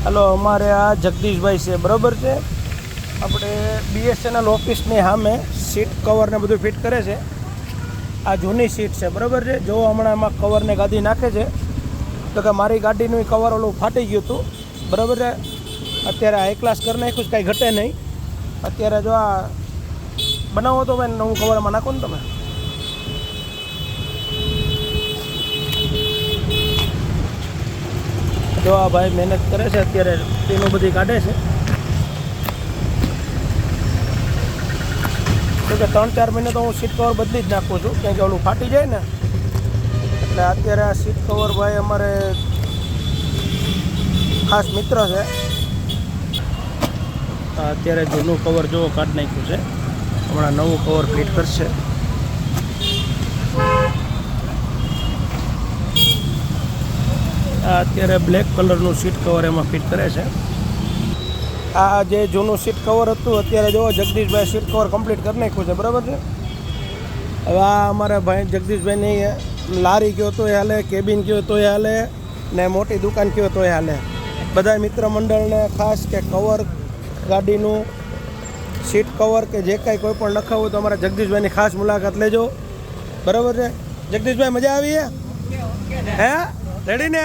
Hello, અમારે આ જગદીશભાઈ છે, બરાબર છે. આપણે BSNL ઓફિસની સામે સીટ કવરને બધું ફિટ કરે છે. આ જૂની સીટ છે, બરાબર છે. જો હમણાં એમાં કવરને ગાદી નાખે છે, તો કે મારી ગાડીનું કવર ઓલું ફાટી ગયું હતું, બરાબર છે. અત્યારે હાઈ ક્લાસ કરી નાખ્યું છે, કાંઈ ઘટે નહીં. અત્યારે જો આ બનાવો તો ભાઈ નવું કવરમાં નાખો ને તમે. જો આ ભાઈ મહેનત કરે છે, અત્યારે તેનું બધી કાઢે છે. તો કે 3-4 મહિને તો હું સીટ કવર બદલી જ નાખું છું, કેમ કે ઓલું ફાટી જાય ને. એટલે અત્યારે આ સીટ કવર ભાઈ અમારે ખાસ મિત્ર છે. અત્યારે જૂનું કવર જો કાઢી નાખ્યું છે, હમણાં નવું કવર ફિટ કરશે. આ અત્યારે બ્લેક કલરનું સીટ કવર એમાં ફિટ કરે છે. આ જે જૂનું સીટ કવર હતું, અત્યારે જો જગદીશભાઈ સીટ કવર કમ્પ્લીટ કરી નાખ્યું છે, બરાબર છે. હવે આ અમારા ભાઈ જગદીશભાઈની લારી કયો તોય હાલે, કેબિન કયો તોય હાલે, ને મોટી દુકાન કયો તોય હાલે. બધા મિત્ર મંડળને ખાસ કે કવર ગાડીનું સીટ કવર કે જે કાંઈ કોઈ પણ લખાવું હોય તો અમારા જગદીશભાઈની ખાસ મુલાકાત લેજો, બરાબર છે. જગદીશભાઈ, મજા આવી હે? રેડી ને?